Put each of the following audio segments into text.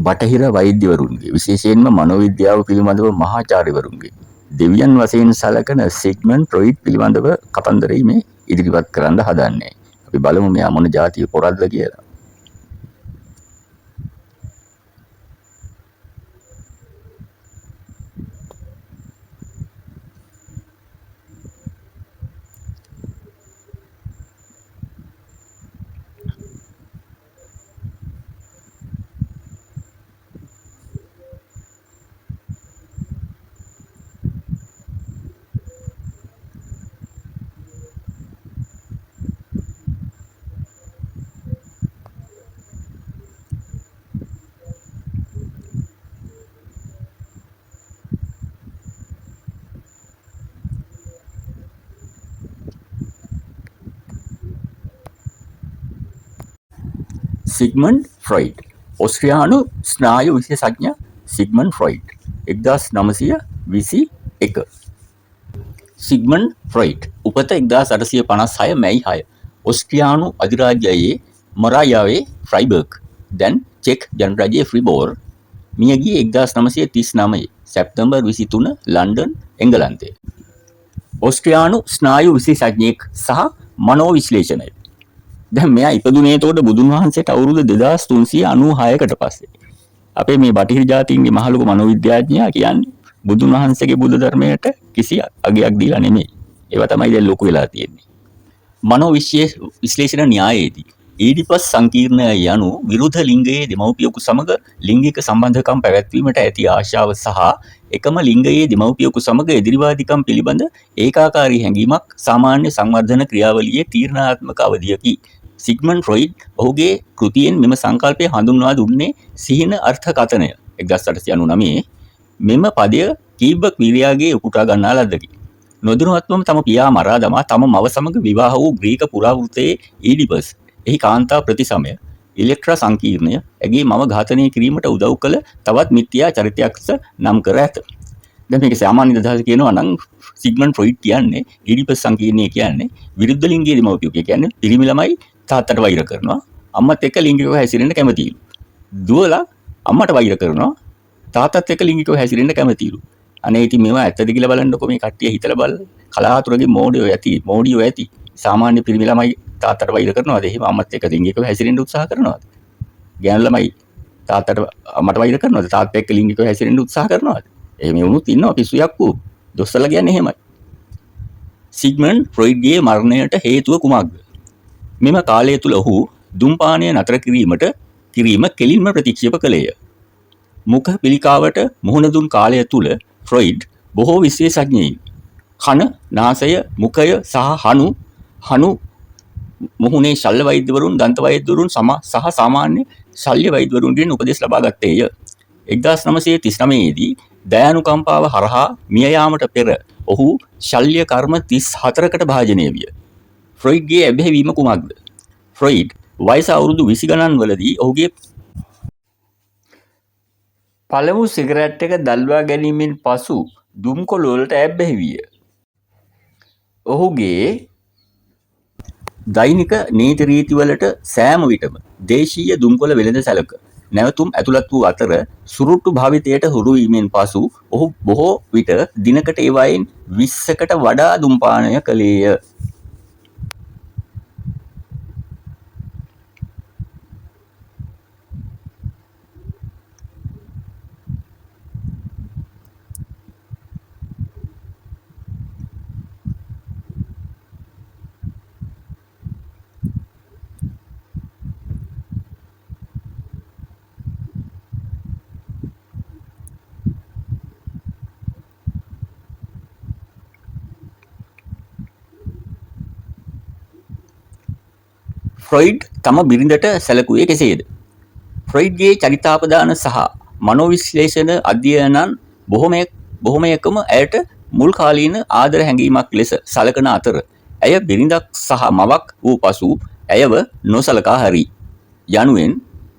බටහිර වෛද්‍යවරුන්ගේ විශේෂයෙන්ම මනෝවිද්‍යාව පිළිබඳව මහාචාර්යවරුන්ගේ දෙවියන් වශයෙන් සැලකෙන සිග්මන්ඩ් ෆ්‍රොයිඩ් පිළිබඳව කතන්දරයි මේ ඉදිරිපත් කරන්න හදන්නේ. අපි බලමු මෙයා මොන જાතිය පොරක්ද කියලා. සිග්මන්ඩ් ෆ්‍රොයිඩ් ඕස්ට්‍රියානු ස්නායු විශේෂඥ සිග්මන්ඩ් ෆ්‍රොයිඩ් 1921. සිග්මන්ඩ් ෆ්‍රොයිඩ් උපත 1856 මැයි 6 ඕස්ට්‍රියානු අධිරාජ්‍යයේ මොරාවියාවේ ෆ්‍රයිබර්ග් දැන් චෙක් ජනරාජ්‍යයේ ෆ්‍රීබෝර් මියගියේ 1939 සැප්තැම්බර් 23 ලන්ඩන් එංගලන්තයේ. ඕස්ට්‍රියානු ස්නායු විශේෂඥයෙක් සහ මනෝ විශ්ලේෂණය. දැන් මෙයා ඉපදුනේ එතකොට බුදුන් වහන්සේට අවුරුදු 2396කට පස්සේ. අපේ මේ බටහිර ජාතීන්ගේ මහලොකු මනෝවිද්‍යාඥයා කියන්නේ බුදුන් වහන්සේගේ බුද්ධ ධර්මයට කිසි අගයක් දීලා නෙමෙයි. ඒවා තමයි දැන් ලොකු වෙලා තියෙන්නේ. මනෝ විශ්ලේෂණ න්‍යායයේදී ඊඩිපස් සංකීර්ණය යනු විරුද්ධ ලිංගයේ දෙමව්පියෙකු සමග ලිංගික සම්බන්ධකම් පැවැත්වීමට ඇති ආශාව සහ එකම ලිංගයේ දෙමව්පියෙකු සමග එදිරිවාදිකම් පිළිබඳ ඒකාකාරී හැඟීමක් සාමාන්‍ය සංවර්ධන ක්‍රියාවලියේ තීරණාත්මක අවධියකි. සිග්මන්ඩ් ෆ්‍රොයිඩ් ඔහුගේ කෘතියෙන් මෙම සංකල්පය හඳුන්වා දුන්නේ සිහින අර්ථකථනය 1899 මෙම පදය කීබ්බක් වීරයාගේ උපුටා ගන්නා ලද්දකි. නොදැනුවත්වම තම පියා මරා දමා තම මව සමග විවාහ වූ ග්‍රීක පුරාවෘත්තයේ ඊඩිපස් එහි කාන්තා ප්‍රතිසමය ඉලෙක්ට්‍රා සංකීර්ණය ඇගේ මව ඝාතනය කිරීමට උදව් කළ තවත් මිත්‍යා චරිතයක් නම් කර ඇත. දැන් මේක සාමාන්‍ය අදහස කියනවා නම් සිග්මන්ඩ් ෆ්‍රොයිඩ් කියන්නේ ඊඩිපස් සංකීර්ණය කියන්නේ විරුද්ධ ලිංගීය දෙමව්පියෝ කියන්නේ පිරිමි ළමයි තාත්තට වෛර කරනවා අම්මත් එක්ක ලිංගිකව හැසිරෙන්න කැමතිලු. දුවලා අම්මට වෛර කරනවා තාත්තත් එක්ක ලිංගිකව හැසිරෙන්න කැමතිලු. අනේ ඉතින් මේවා ඇත්තද කියලා බලන්නකො මේ කට්ටිය හිතලා බලන්න. කලාතුරකින් මෝඩියෝ ඇති. සාමාන්‍ය පිරිමි ළමයි තාත්තට වෛර කරනවාද? එහෙම අම්මත් එක්ක ලිංගිකව හැසිරෙන්න උත්සාහ කරනවාද? ගෑනු ළමයි තාත්තට අම්මට වෛර කරනවාද? තාත්තා එක්ක ලිංගිකව හැසිරෙන්න උත්සාහ කරනවාද? එහෙම වුණොත් ඉන්නවා පිස්සු යක්කු. දොස්සලා කියන්නේ එහෙමයි. සිග්මන්ඩ් ෆ්‍රොයිඩ්ගේ මරණයට හේතුව කුමක්ද? මෙම කාලය තුල ඔහු දුම්පානය නතර කිරීම කෙලින්ම ප්‍රතික්ෂේප කළේය. මුඛ පිළිකාවට මුහුණ දුන් කාලය තුල ෆ්‍රොයිඩ් බොහෝ විශේෂඥයින් කන, නාසය, මුඛය සහ හනු මුහුණේ ශල්‍ය වෛද්‍යවරුන්, දන්ත වෛද්‍යවරුන් සහ සාමාන්‍ය ශල්‍ය වෛද්‍යවරුන්ගෙන් උපදෙස් ලබා ගත්තේය. 1939 දී දයානුකම්පාව හරහා මිය යාමට පෙර ඔහු ශල්‍ය කර්ම 34කට භාජනය විය. ෆ්‍රොයිඩ්ගේ ඇබ්බැහිවීම කුමක්ද? ෆ්‍රොයිඩ් වයස අවුරුදු 20 ගණන් වලදී ඔහුගේ පළමු සිගරට් එක දල්වා ගැනීමෙන් පසු දුම්කොළ වලට ඇබ්බැහි විය. ඔහුගේ දෛනික නීති රීති වලට සෑම විටම දේශීය දුම්කොළ වෙළඳ සැලක නැවතුම් ඇතුළත් වූ අතර සුරුට්ටු භාවිතයට හුරු වීමෙන් පසු ඔහු බොහෝ විට දිනකට ඒවායින් 20කට වඩා දුම්පානය කළේය. ෆ්‍රොයිඩ් තම බිරිඳට සැලකුවේ කෙසේද? ෆ්‍රොයිඩ්ගේ චරිතාපදාන සහ මනෝවිශ්ලේෂණ අධ්‍යයනන් බොහොමයකම ඇයට මුල් කාලීන ආදර හැඟීමක් ලෙස සලකන අතර ඇය බිරිඳක් සහ මවක් වූ පසු ඇයව නොසලකා හරි යනුවෙන්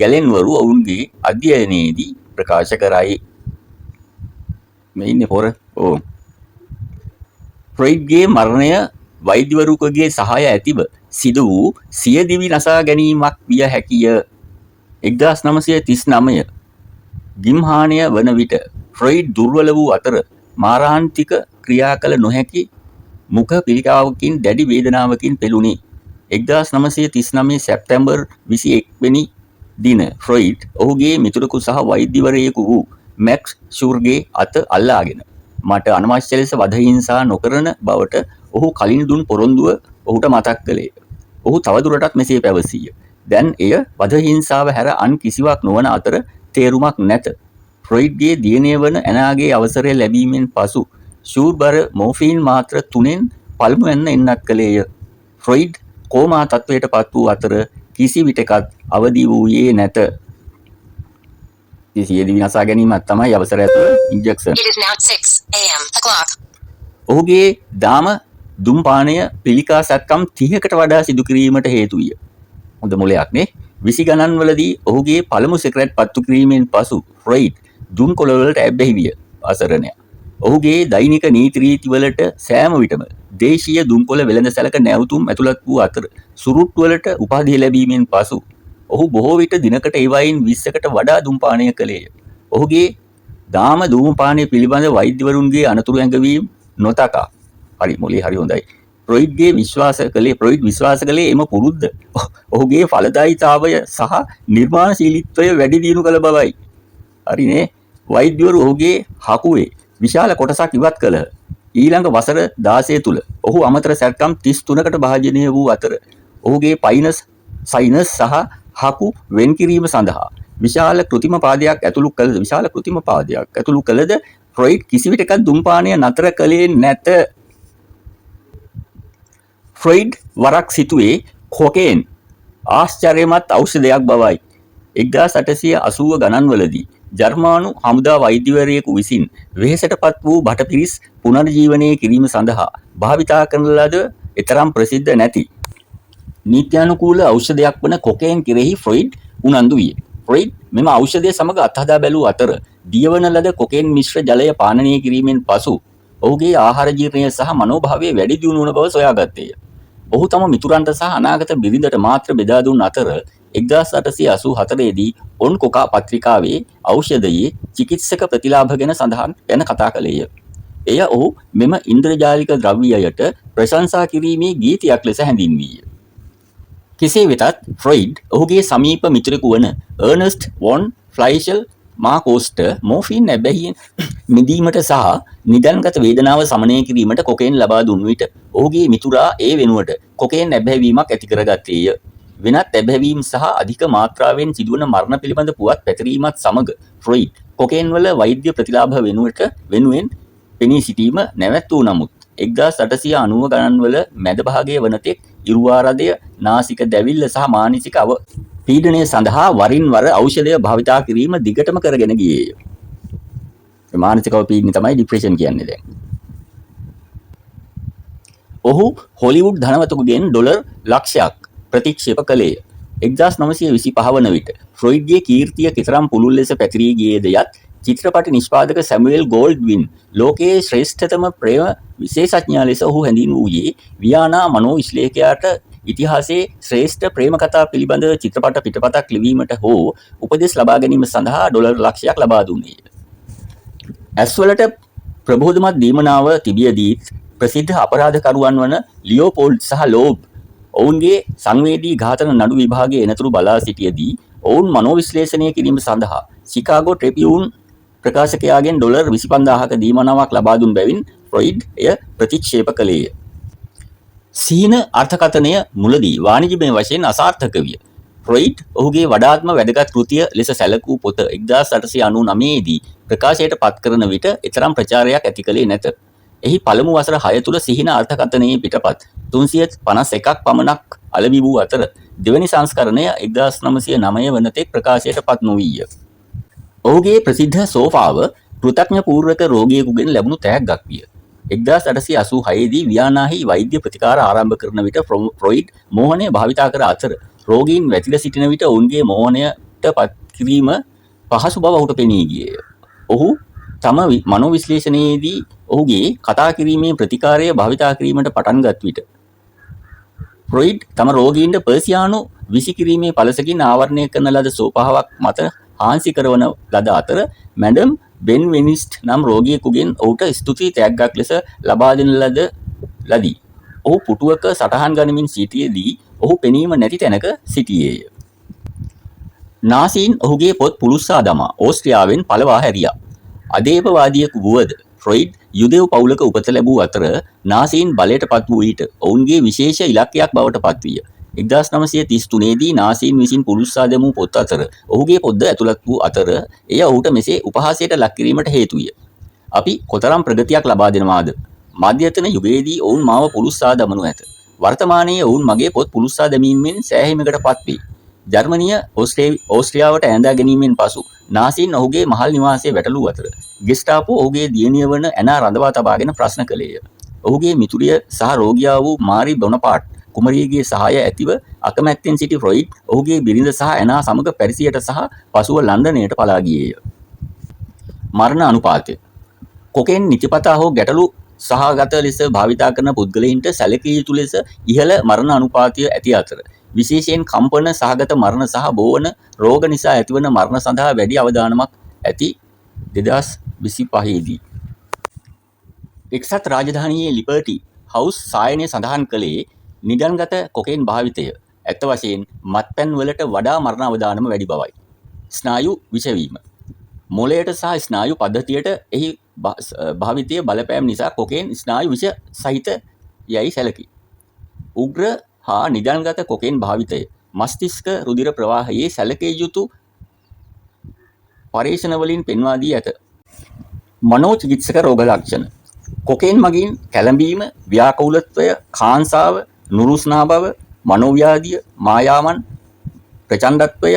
ගැලෙන්වරු ඔවුන්ගේ අධ්‍යයනයේදී ප්‍රකාශ කරයි. මේ ඉන්නේ පොර. ෆ්‍රොයිඩ්ගේ මරණය වෛද්‍යවරුකගේ සහාය ඇතිව සිදු වූ සියදිවි නසා ගැනීමක් විය හැකිය. 1939 ගිම්හානය වන විට ෆ්‍රොයිඩ් දුර්වල වූ අතර මාරාන්තික ක්‍රියා කළ නොහැකි මුඛ පිළිකාවකින් දැඩි වේදනාවකින් පෙළුණි. 1939 සැප්තැම්බර් 21 වෙනි දින ෆ්‍රොයිඩ් ඔහුගේ මිතුරෙකු සහ වෛද්‍යවරයෙකු වූ මැක්ස් ෂුර්ගේ අත අල්ලාගෙන මට අනවශ්‍ය ලෙස වධහිංසා නොකරන බවට ඔහු කලින් දුන් පොරොන්දුව ඔහුට මතක් කළේ. ඔහු තවදුරටත් මෙසේ පැවසීය. දැන් එය වධහිංසාව හැර අන් කිසිවක් නොවන අතර තේරුමක් නැත. ෆ්‍රොයිඩ්ගේ දියණිය වන ඇනාගේ අවසරය ලැබීමෙන් පසු ෂූර්බර මෝෆීන් මාත්‍ර 3න් පළමුවැන්න එන්නත් කළේය. ෆ්‍රොයිඩ් කෝමා තත්ත්වයට පත් වූ අතර කිසි විටකත් අවදි වූයේ නැත. සියදිවි නසා ගැනීමක් තමයි අවසර ඇතුව ඉන්ජෙක්ෂන්. ඔහුගේ දාම දුම්පානය පිළිකා සැත්කම් 30කට වඩා සිදු කිරීමට හේතු විය. හොඳ මොලයක් නේ. 20 ගණන් වලදී ඔහුගේ පළමු සිගරට් පත්තු කිරීමෙන් පසු ෆ්‍රොයිඩ් දුම් කොළ වලට ඇබ්බැහි විය. අසරණයා. ඔහුගේ දෛනික නීති රීති වලට සෑම විටම දේශීය දුම් කොළ වෙළඳ සැලක නැවතුම් ඇතුළත් වූ අතර සුරුට්ටු වලට උපාධිය ලැබීමෙන් පසු ඔහු බොහෝ විට දිනකට ඒවායින් 20කට වඩා දුම්පානය කළේය. ඔහුගේ දාම ධූමපානය පිළිබඳ වෛද්‍යවරුන්ගේ අනතුරු ඇඟවීම් නොතකා. හරි මොලේ හරි හොඳයි. ෆ්‍රොයිඩ් විශ්වාස කළේ එම පුරුද්ද ඔහුගේ ඵලදායීතාවය සහ නිර්මාණශීලීත්වය වැඩි දියුණු කළ බවයි. හරිනේ. වෛද්‍යවරු ඔහුගේ හකුවේ විශාල කොටසක් ඉවත් කළහ. ඊළඟ වසර 16 තුල ඔහු අමතර සැත්කම් 33කට භාජනය වූ අතර ඔහුගේ සයිනස් සහ හකු වෙන් කිරීම සඳහා විශාල කෘත්‍රිම පාදයක් ඇතුළු කළද ෆ්‍රොයිඩ් කිසිවිටක දුම්පානය නතර කළේ නැත. ෆ්‍රොයිඩ් වරක් සිතුවේ කොකේන් ආශ්චර්යමත් ඖෂධයක් බවයි. 1880 ගණන්වලදී ජර්මානු හමුදා වෛද්‍යවරයෙකු විසින් වෙහෙසටපත් වූ බටපිරිස් පුනර්ජීවනය කිරීම සඳහා භාවිතා කරන ලද එතරම් ප්‍රසිද්ධ නැති නීත්‍යානුකූල ඖෂධයක් වන කොකේන් කෙරෙහි ෆ්‍රොයිඩ් උනන්දු විය. ෆ්‍රොයිඩ් මෙම ඖෂධය සමග අත්හදා බැලූ අතර දියවන ලද කොකේන් මිශ්‍ර ජලය පානනය කිරීමෙන් පසු ඔහුගේ ආහාර ජීර්ණය සහ මනෝභාවය වැඩි දියුණු වන බව සොයාගත්තේය. ඔහු තම මිතුරන්ට සහ අනාගත බිරිඳට මාත්‍ර බෙදා දුන් අතර 1884 දී ඔන් කොකා පත්‍රිකාවේ ඖෂධයේ චිකිත්සක ප්‍රතිලාභ ගැන කතා කළේය. එය ඔහු මෙම ඉන්ද්‍රජාලික ද්‍රව්‍යයට ප්‍රශංසා කිරීමේ ගීතයක් ලෙස හැඳින්වීය. කෙසේ වෙතත් ෆ්‍රොයිඩ් ඔහුගේ සමීප මිතුරෙකු වන අර්නස්ට් වොන් ෆ්ලයිෂල් මාකෝස්ට මෝෆින් ඇබ්බැහියෙන් මිදීමට සහ නිදන්ගත වේදනාව සමනය කිරීමට කොකේන් ලබා දුන් විට ඔහුගේ මිතුරා ඒ වෙනුවට කොකේන් ඇබ්බැහිවීමක් ඇති කරගත්තේය. වෙනත් ඇබ්බැහිවීම් සහ අධික මාත්‍රාවෙන් සිදුවන මරණ පිළිබඳ පුවත් පැතිරීමත් සමග ෆ්‍රොයිඩ් කොකේන් වල වෛද්‍ය ප්‍රතිලාභ වෙනුවෙන් පෙනී සිටීම නැවැත්වූ නමුත් 1890 ගණන්වල මැද භාගයේ වනතෙක් ඉරුවාරදය, නාසික දැවිල්ල සහ මානසික පීඩනය සඳහා වරින් වර ඖෂධය භාවිතා කිරීම දිගටම කරගෙන ගියේය. මානසික පීඩනය තමයි ડિප්‍රෙෂන් කියන්නේ දැන්. ඔහු හොලිවුඩ් ධනවතෙකුගෙන් ඩොලර් ලක්ෂයක් ප්‍රතික්ෂේප කළේය. 1925 වන විට ෆ්‍රොයිඩ්ගේ කීර්තිය කෙතරම් පුළුල් ලෙස පැතිරී ගියේද යත් චිත්‍රපට නිෂ්පාදක සැමුවෙල් ගෝල්ඩ්වින් ලෝකයේ ශ්‍රේෂ්ඨතම ප්‍රේම විශේෂඥයා ලෙස ඔහු හැඳින්වූයේ වියානා මනෝවිශ්ලේෂකයාට ඉතිහාසයේ ශ්‍රේෂ්ඨ ප්‍රේම කතා පිළිබඳ චිත්‍රපට පිටපතක් ලිවීමට හෝ උපදෙස් ලබා ගැනීම සඳහා ඩොලර් ලක්ෂයක් ලබා දුන්නේය. ඇස්වලට ප්‍රබෝධමත් දීමනාව තිබියදී ප්‍රසිද්ධ අපරාධකරුවන් වන ලියෝපෝල්ඩ් සහ ලෝබ් ඔවුන්ගේ සංවේදී ඝාතන නඩු විභාගයේ එනතුරු බලා සිටියදී ඔවුන් මනෝවිශ්ලේෂණය කිරීම සඳහා සිකාගෝ ට්‍රිබියුන් ප්‍රකාශකයාගෙන් ඩොලර් 25000ක දීමනාවක් ලබා දුන් බැවින් ෆ්‍රොයිඩ් එය ප්‍රතික්ෂේප කළේය. සීන අර්ථකථනය මුලදී වාණිජමය වශයෙන් අසාර්ථක විය. ෆ්‍රොයිඩ් ඔහුගේ වඩාත්ම වැදගත් කෘතිය ලෙස සැලකූ පොත 1899 දී ප්‍රකාශයට පත් කරන විට එතරම් ප්‍රචාරයක් ඇති කළේ නැත. එහි පළමු වසර 6 තුල සිහින අර්ථකථනයේ පිටපත් 351ක් පමණක් අලෙවි වූ අතර දෙවැනි සංස්කරණය 1909 වනතෙක් ප්‍රකාශයට පත් නොවිය. ඔහුගේ ප්‍රසිද්ධ සෝෆාව කෘතඥපූර්වක රෝගියෙකුගෙන් ලැබුණු තෑග්ගක් විය. 1886 දී වියානාහි වෛද්‍ය ප්‍රතිකාර ආරම්භ කරන විට ෆ්‍රොයිඩ් මෝහනය භාවිතා කර අතර රෝගීන් වැතිලා සිටින විට ඔවුන්ගේ මෝහනයට පත් කිරීම පහසු බව ඔහුට පෙනී ගියේය. ඔහු තම මනෝවිශ්ලේෂණයේදී ඔහුගේ කතා කිරීමේ ප්‍රතිකාරය භාවිතා කිරීමට පටන්ගත් විට ෆ්‍රොයිඩ් තම රෝගීන්ට පර්සියානු විසි කිරීමේ පළසකින් ආවරණය කරන ලද සෝපාවක් මත හාන්සි කරවන ලද අතර මැඩම් බෙන් වෙනිස්ට් නම් රෝගියෙකුගෙන් ඔහුට ස්තුති තෑග්ගක් ලෙස ලබා දෙන ලදී. ඔහු පුටුවක සටහන් ගනිමින් සිටියේදී ඔහු පෙනීම නැති තැනක සිටියේය. නාසීන් ඔහුගේ පොත් පුළුස්සා දමා ඕස්ට්‍රියාවෙන් පළවා හැරියා. අදේවවාදියෙකු වුවද ෆ්‍රොයිඩ් යුදෙව් පවුලක උපත ලැබූ අතර නාසීන් බලයට පත් වූ විට ඔවුන්ගේ විශේෂ ඉලක්කයක් බවට පත්විය. 1933 දී නාසීන් විසින් පුළුස්සා දැමූ පොත් අතර ඔහුගේ පොත්ද ඇතුළත් වූ අතර එය ඔහුට මෙසේ උපහාසයට ලක් කිරීමට හේතු විය. අපි කොතරම් ප්‍රගතියක් ලබා දෙනවාද? මධ්‍යතන යුගයේදී ඔවුන් මාව පුළුස්සා දමනු ඇත. වර්තමානයේ ඔවුන් මගේ පොත් පුළුස්සා දැමීමෙන් සෑහීමකට පත්වේ. ජර්මනිය ඕස්ට්‍රියාවට ඈඳා ගැනීමෙන් පසු නාසීන් ඔහුගේ මහල් නිවාසයේ වැටලූ අතර ගෙස්ටාපෝ ඔහුගේ දියණිය වන ඇනා රඳවා තබාගෙන ප්‍රශ්න කළේය. ඔහුගේ මිතුරිය සහ රෝගියා වූ මාරි බොනපාට් කුමරියගේ සහාය ඇතිව අකමැත්තෙන් සිටි ෆ්‍රොයිඩ් ඔහුගේ බිරිඳ සහ ඇනා සමග පැරිසියට සහ පසුව ලන්ඩනයට පලා ගියේය. මරණ අනුපාතය. කොකේන් නිතිපතා හෝ ගැටලු සහගත ලෙස භාවිතා කරන පුද්ගලයින්ට සැලකිය යුතු ලෙස ඉහළ මරණ අනුපාතය ඇති අතර විශේෂයෙන් කම්පන සහගත මරණ සහ බෝවන රෝග නිසා ඇතිවන මරණ සඳහා වැඩි අවධානමක් ඇති 2025 දී. එක්සත් රාජධානියේ ලිබර්ටි හවුස් සායනය සඳහන් කළේ නිදන්ගත කොකේන් භාවිතය ඇත්ත වශයෙන් මත්පැන් වලට වඩා මරණ අවදානම වැඩි බවයි. ස්නායු විෂවීම. මොළයට සහ ස්නායු පද්ධතියට එහි භාවිතය බලපෑම් නිසා කොකේන් ස්නායු විෂ සහිත යයි සැලකි. උග්‍ර හා නිදන්ගත කොකේන් භාවිතය මස්තිෂ්ක රුධිර ප්‍රවාහයේ සැලකිය යුතු පරීක්ෂණවලින් පෙන්වා දී ඇත. මනෝචිකිත්සක රෝග ලක්ෂණ. කොකේන් මගින් කැළඹීම, ව්‍යාකූලත්වය, කාංසාව, නුරුස්නා බව, මනෝව්‍යාධිය, මායාවන්, ප්‍රචණ්ඩත්වය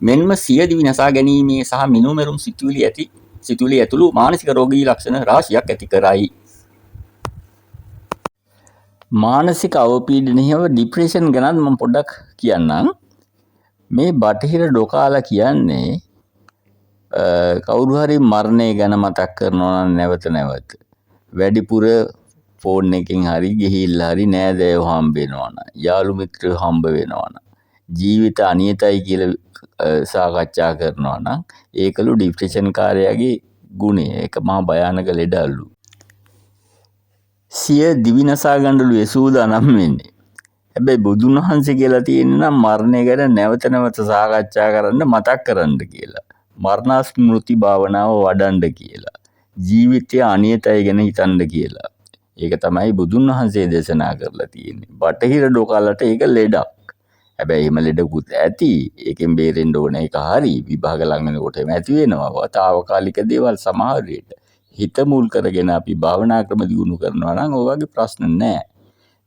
මෙන්ම සියදිවි නසා ගැනීමේ සහ මිනුමෙරුම් සිතුවිලි ඇතුළු මානසික රෝගී ලක්ෂණ රාශියක් ඇති කරයි. මානසික අවපීඩනයව ડિප්‍රෙෂන් ගැනත් මම පොඩ්ඩක් කියන්නම්. මේ බටහිර ඩොකාලා කියන්නේ කවුරු හරි මරණය ගැන මතක් කරනවා නම් නැවත වැඩිපුර ෆෝන් එකෙන් හරි ගිහිල්ලා හරි නෑදෑයෝ හම්බ වෙනවා නම් යාළු මිත්‍රයෝ හම්බ වෙනවා නම් ජීවිත අනියතයි කියලා සාකච්ඡා කරනවා නම් ඒකලු ડિප්‍රෙෂන් කාර්යයේ ගුණය. ඒක මහා භයානක ලෙඩලු. සිය දිවිනසා ගන්නලු යසූදානම් වෙන්නේ. හැබැයි බුදුන් වහන්සේ කියලා තියෙන්නේ නම් මරණය ගැන නැවත සාකච්ඡා කරන්න මතක් කරන්න කියලා. මරණස්මෘති භාවනාව වඩන්න කියලා. ජීවිතය අනියතයි ගැන හිතන්න කියලා. ඒක තමයි බුදුන් වහන්සේ දේශනා කරලා තියෙන්නේ. බටහිර ඩොකාලට ඒක ලෙඩක්. හැබැයි එහෙම ලෙඩකුත් ඇති. ඒකෙන් බේරෙන්න ඕන එක හරි. විභාග ළඟ වෙනකොට එහෙම ඇති වෙනවා. තාවකාලික දේවල් සමහර විට හිත මුල් කරගෙන අපි භාවනා ක්‍රම දියුණු කරනවා නම් ඔය වගේ ප්‍රශ්න නැහැ.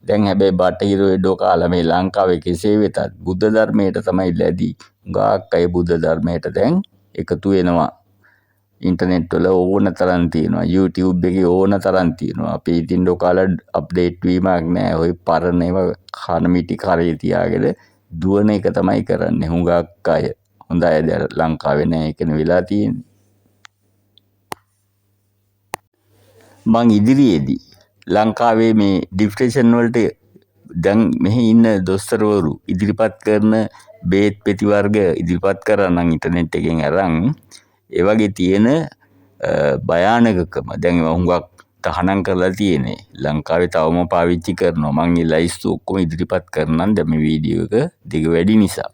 දැන් හැබැයි බටහිර ඩොකාලා මේ ලංකාවේ කෙසේ වෙතත් බුද්ධ ධර්මයට තමයි ලැබි. ගාක් අය බුද්ධ ධර්මයට දැන් එකතු වෙනවා. ඉන්ටර්නෙට් වල ඕන තරම් තියෙනවා. YouTube එකේ ඕන තරම් තියෙනවා. අපි ඉතින් ඩොකාලා අප්ඩේට් වීමක් නැහැ. ওই පරණ ඒවා කන මිටි කරේ තියාගෙන දුවන එක තමයි කරන්නේ. හුඟක් අය. හොඳ අය දැන් ලංකාවේ නැහැ. ඒකනේ වෙලා තියෙන්නේ. මං ඉදිරියේදී ලංකාවේ මේ ડિප්‍රෙෂන් වලට දැන් මෙහි ඉන්න දොස්තරවරු ඉදිරිපත් කරන බේත් පෙති වර්ග ඉදිරිපත් කරා නම් ඉන්ටර්නෙට් එකෙන් අරන් ඒ වගේ තියෙන භයානකකම දැන් හුඟක් තහනම් කරලා තියෙන්නේ. ලංකාවේ තවම පාවිච්චි කරනවා. මං ඒ ලයිස්තු ඔක්කොම ඉදිරිපත් කරනම් දැන් මේ වීඩියෝ එක දිග වැඩි නිසා.